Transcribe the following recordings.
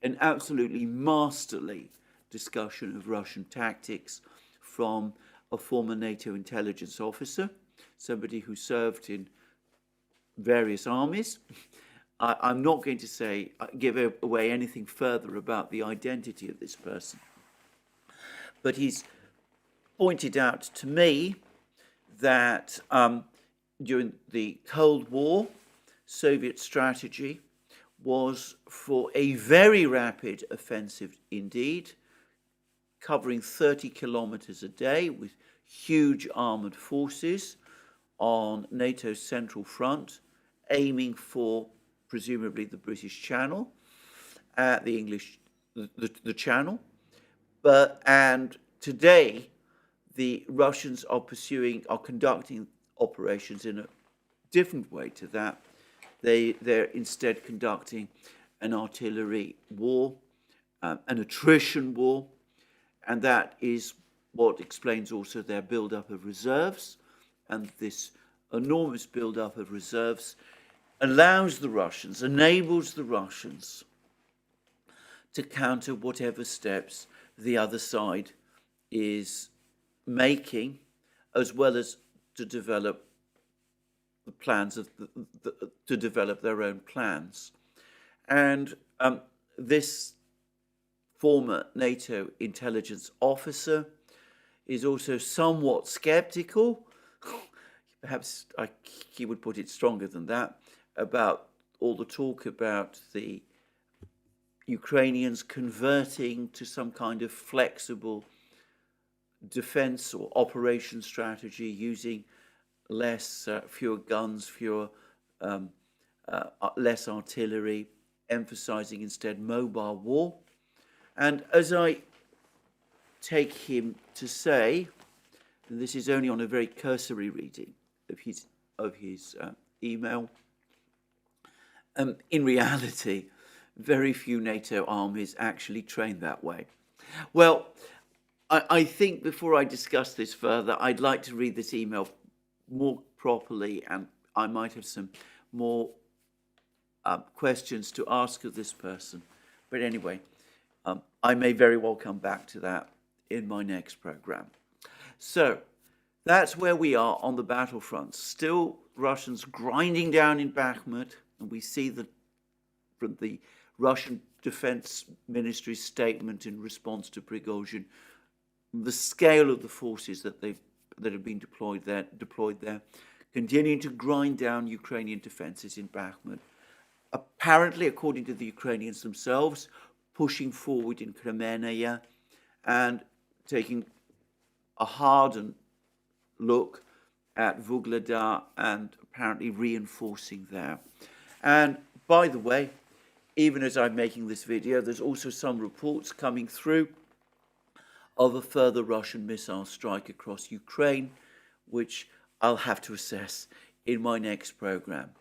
an absolutely masterly discussion of Russian tactics from a former NATO intelligence officer, somebody who served in various armies. I'm not going to give away anything further about the identity of this person, but he's pointed out to me that during the Cold War, Soviet strategy was for a very rapid offensive indeed, covering 30 kilometers a day with huge armored forces on NATO's central front, aiming for presumably the British Channel, the Channel. And today, the Russians are conducting operations in a different way to that. They're instead conducting an artillery war, an attrition war, and that is what explains also their buildup of reserves. And this enormous buildup of reserves enables the Russians to counter whatever steps the other side is making, as well as to develop the plans to develop their own plans. And this former NATO intelligence officer is also somewhat skeptical, perhaps he would put it stronger than that, about all the talk about the Ukrainians converting to some kind of flexible defense or operation strategy using fewer guns, less artillery, emphasizing instead mobile war. And as I take him to say, and this is only on a very cursory reading of his email, in reality, very few NATO armies actually train that way. Well, I think before I discuss this further, I'd like to read this email more properly, and I might have some more questions to ask of this person. But anyway, I may very well come back to that in my next program. So that's where we are on the battlefront. Still Russians grinding down in Bakhmut, and we see from the Russian Defense Ministry's statement in response to Prigozhin, the scale of the forces that have been deployed there, continuing to grind down Ukrainian defenses in Bakhmut. Apparently, according to the Ukrainians themselves, pushing forward in Crimea and taking a hardened look at Vuhledar and apparently reinforcing there. And by the way, even as I'm making this video, there's also some reports coming through of a further Russian missile strike across Ukraine, which I'll have to assess in my next program.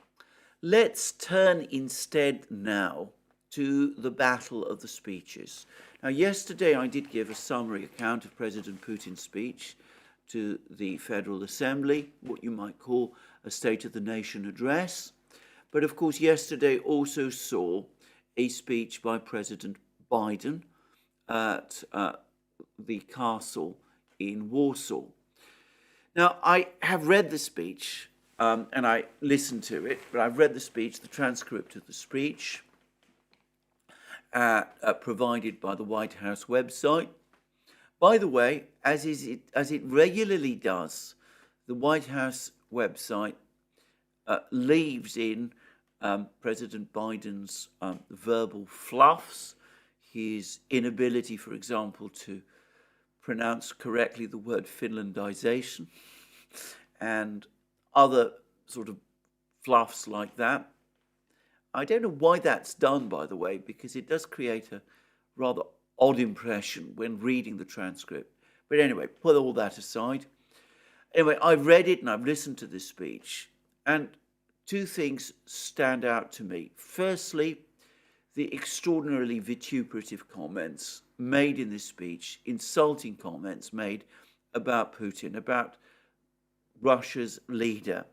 Let's turn instead now to the battle of the speeches. Now, yesterday I did give a summary account of President Putin's speech to the Federal Assembly, what you might call a State of the Nation address. But of course, yesterday also saw a speech by President Biden at the castle in Warsaw. Now, I have read the speech and I listened to it, but I've read the speech, the transcript of the speech provided by the White House website. By the way, as it regularly does, the White House website leaves in President Biden's verbal fluffs, his inability, for example, to pronounce correctly the word Finlandization, and other sort of fluffs like that. I don't know why that's done, by the way, because it does create a rather odd impression when reading the transcript. But anyway, put all that aside. Anyway, I've read it and I've listened to this speech, and two things stand out to me. Firstly, the extraordinarily vituperative comments made in this speech, insulting comments made about Putin, about Russia's leader.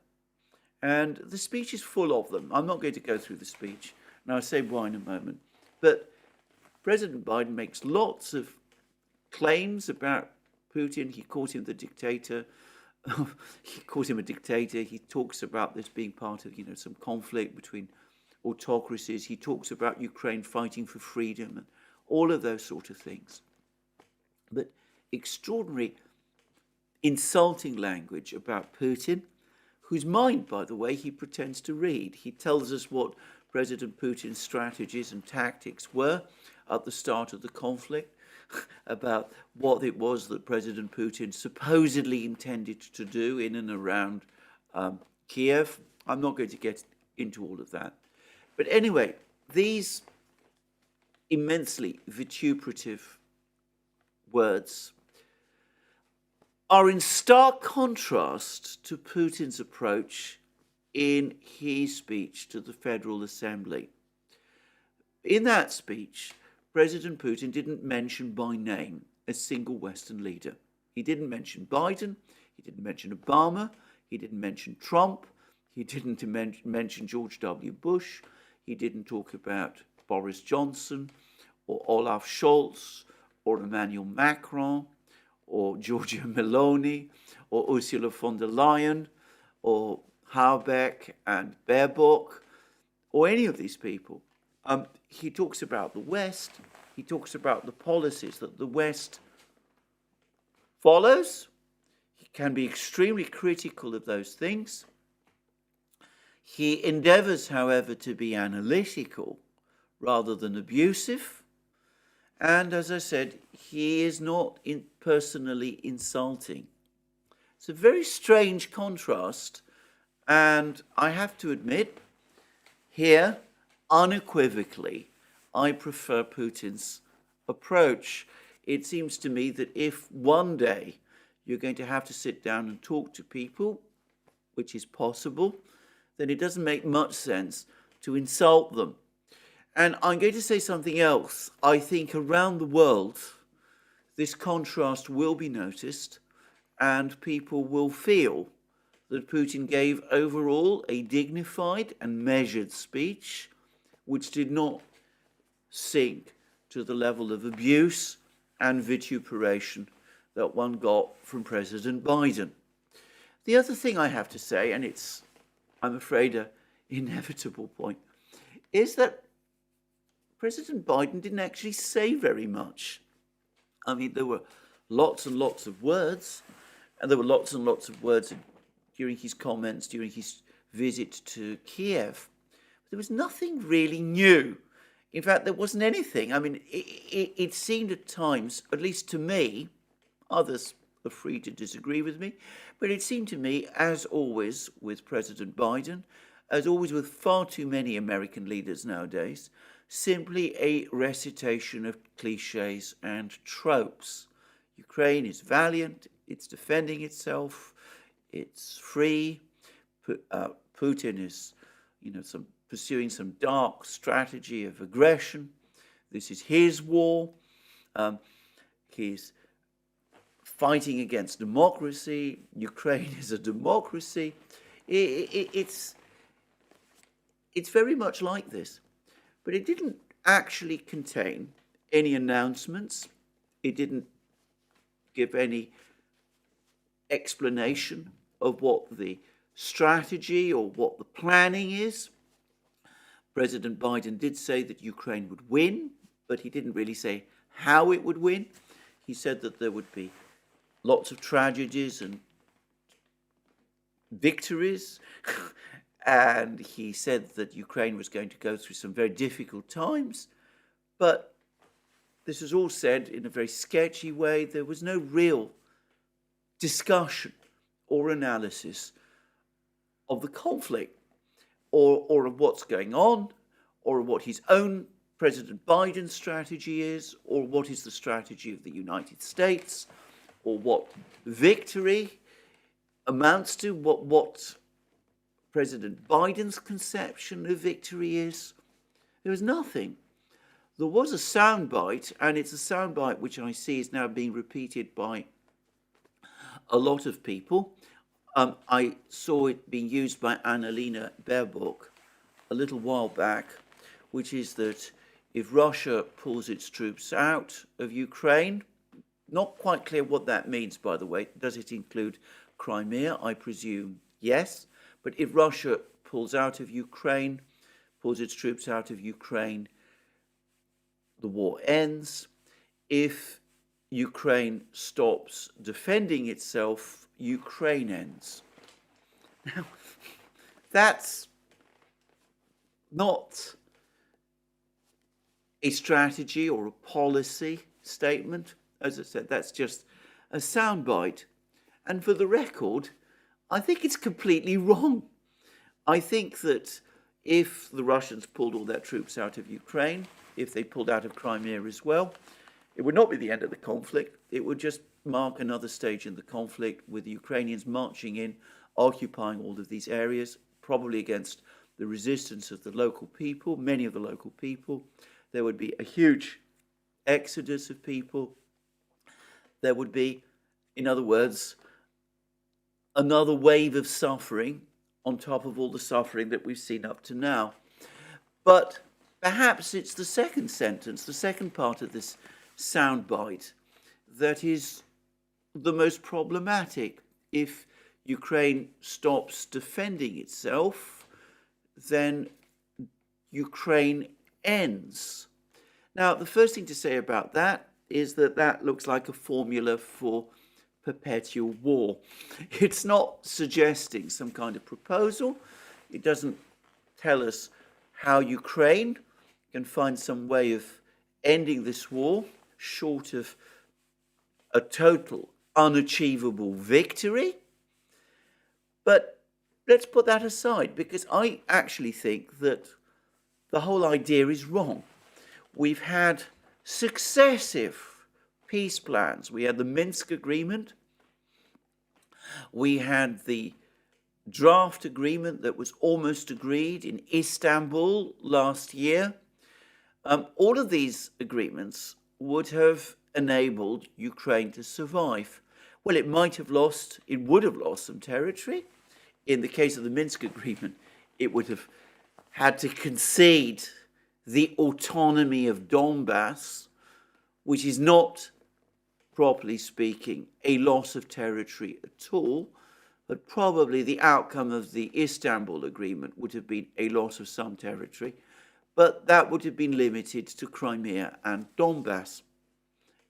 And the speech is full of them. I'm not going to go through the speech, and I'll say why in a moment. But President Biden makes lots of claims about Putin. He calls him the dictator. He calls him a dictator. He talks about this being part of, some conflict between autocracies. He talks about Ukraine fighting for freedom and all of those sort of things. But extraordinary, insulting language about Putin, whose mind, by the way, he pretends to read. He tells us what President Putin's strategies and tactics were at the start of the conflict, about what it was that President Putin supposedly intended to do in and around Kiev. I'm not going to get into all of that. But anyway, these immensely vituperative words are in stark contrast to Putin's approach in his speech to the Federal Assembly. In that speech, President Putin didn't mention by name a single Western leader. He didn't mention Biden, he didn't mention Obama, he didn't mention Trump, he didn't mention George W. Bush, he didn't talk about Boris Johnson or Olaf Scholz or Emmanuel Macron or Giorgia Meloni or Ursula von der Leyen or Habeck and Baerbock or any of these people. He talks about the West. He talks about the policies that the West follows. He can be extremely critical of those things. He endeavors, however, to be analytical rather than abusive. And as I said, he is not personally insulting. It's a very strange contrast. And I have to admit, here, unequivocally, I prefer Putin's approach. It seems to me that if one day you're going to have to sit down and talk to people, which is possible, then it doesn't make much sense to insult them. And I'm going to say something else. I think around the world, this contrast will be noticed and people will feel that Putin gave overall a dignified and measured speech, which did not sink to the level of abuse and vituperation that one got from President Biden. The other thing I have to say, and it's, I'm afraid, an inevitable point, is that President Biden didn't actually say very much. I mean, there were lots and lots of words, and there were lots and lots of words during his comments, during his visit to Kiev. There was nothing really new. In fact, there wasn't anything. I mean, it seemed at times, at least to me, others are free to disagree with me, but it seemed to me, as always with President Biden, as always with far too many American leaders nowadays, simply a recitation of cliches and tropes. Ukraine is valiant, it's defending itself, it's free. Putin is, pursuing some dark strategy of aggression. This is his war. He's fighting against democracy. Ukraine is a democracy. It's very much like this. But it didn't actually contain any announcements. It didn't give any explanation of what the strategy or what the planning is. President Biden did say that Ukraine would win, but he didn't really say how it would win. He said that there would be lots of tragedies and victories. And he said that Ukraine was going to go through some very difficult times. But this was all said in a very sketchy way. There was no real discussion or analysis of the conflict or of what's going on or what his own President Biden's strategy is or what is the strategy of the United States or what victory amounts to, what President Biden's conception of victory is. There was nothing. There was a soundbite, and it's a soundbite which I see is now being repeated by a lot of people. I saw it being used by Annalena Baerbock a little while back, which is that if Russia pulls its troops out of Ukraine, not quite clear what that means, by the way. Does it include Crimea? I presume yes. But if Russia pulls out of Ukraine, pulls its troops out of Ukraine, the war ends. If Ukraine stops defending itself, Ukraine ends. Now, that's not a strategy or a policy statement. As I said, that's just a soundbite. And for the record, I think it's completely wrong. I think that if the Russians pulled all their troops out of Ukraine, if they pulled out of Crimea as well, it would not be the end of the conflict. It would just mark another stage in the conflict with the Ukrainians marching in, occupying all of these areas, probably against the resistance of the local people, many of the local people. There would be a huge exodus of people. There would be, in other words, another wave of suffering on top of all the suffering that we've seen up to now. But perhaps it's the second sentence, the second part of this soundbite, that is the most problematic. If Ukraine stops defending itself, then Ukraine ends. Now, the first thing to say about that is that that looks like a formula for perpetual war. It's not suggesting some kind of proposal. It doesn't tell us how Ukraine can find some way of ending this war short of a total unachievable victory. But let's put that aside, because I actually think that the whole idea is wrong. We've had successive peace plans. We had the Minsk agreement. We had the draft agreement that was almost agreed in Istanbul last year. All of these agreements would have enabled Ukraine to survive. Well, it would have lost some territory. In the case of the Minsk agreement, it would have had to concede the autonomy of Donbass, which is not, properly speaking, a loss of territory at all, but probably the outcome of the Istanbul agreement would have been a loss of some territory, but that would have been limited to Crimea and Donbass.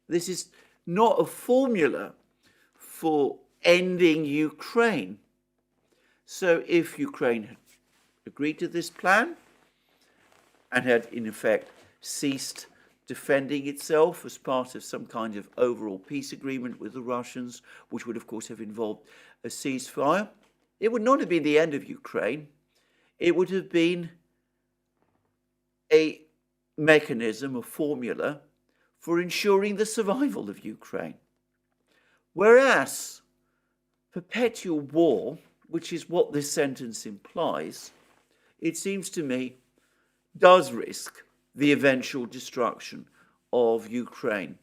This is not a formula for ending Ukraine. So if Ukraine had agreed to this plan and had, in effect, ceased defending itself as part of some kind of overall peace agreement with the Russians, which would, of course, have involved a ceasefire, it would not have been the end of Ukraine. It would have been a mechanism, a formula for ensuring the survival of Ukraine. Whereas perpetual war, which is what this sentence implies, it seems to me, does risk the eventual destruction of Ukraine.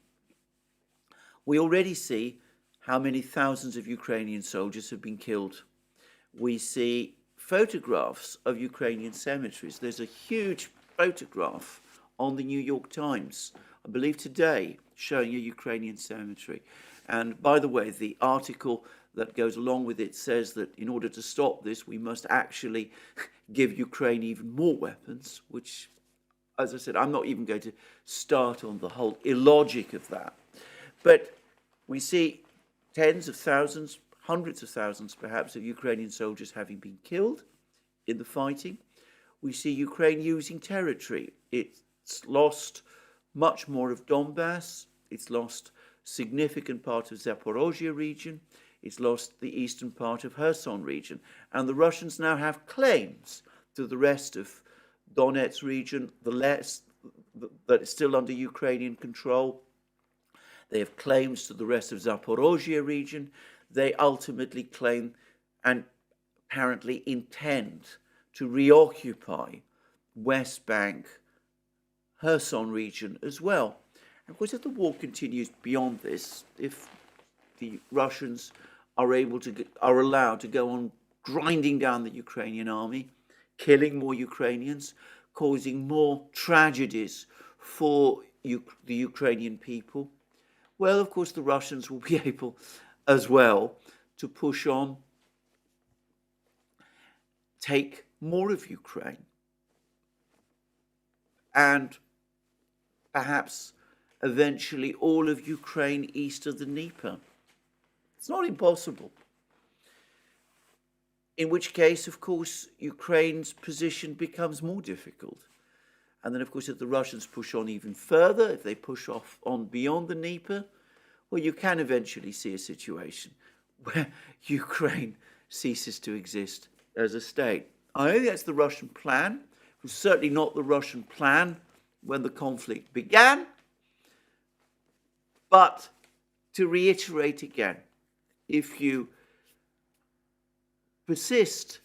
We already see how many thousands of Ukrainian soldiers have been killed. We see photographs of Ukrainian cemeteries. There's a huge photograph on the New York Times, I believe today, showing a Ukrainian cemetery. And by the way, the article that goes along with it says that in order to stop this, we must actually give Ukraine even more weapons, which, as I said, I'm not even going to start on the whole illogic of that. But we see tens of thousands, hundreds of thousands perhaps, of Ukrainian soldiers having been killed in the fighting. We see Ukraine using territory. It's lost much more of Donbass. It's lost significant part of Zaporozhye region. It's lost the eastern part of Kherson region. And the Russians now have claims to the rest of Donetsk region, that is still under Ukrainian control. They have claims to the rest of Zaporozhye region. They ultimately claim and apparently intend to reoccupy West Bank, Kherson region as well. And of course, if the war continues beyond this, if the Russians are allowed to go on grinding down the Ukrainian army, killing more Ukrainians, causing more tragedies for the Ukrainian people? Well, of course, the Russians will be able as well to push on, take more of Ukraine, and perhaps eventually all of Ukraine east of the Dnieper. It's not impossible. In which case, of course, Ukraine's position becomes more difficult. And then, of course, if the Russians push on even further, if they push off on beyond the Dnieper, well, you can eventually see a situation where Ukraine ceases to exist as a state. I think that's the Russian plan. It was certainly not the Russian plan when the conflict began. But to reiterate again, if you persist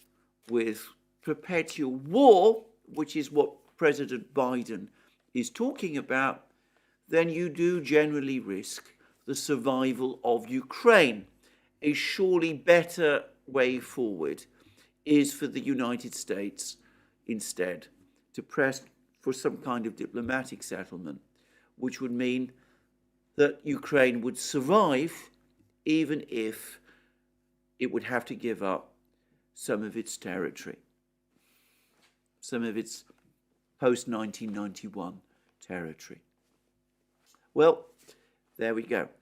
with perpetual war, which is what President Biden is talking about, then you do generally risk the survival of Ukraine. A surely better way forward is for the United States instead to press for some kind of diplomatic settlement, which would mean that Ukraine would survive even if it would have to give up some of its territory, some of its post-1991 territory. Well, there we go.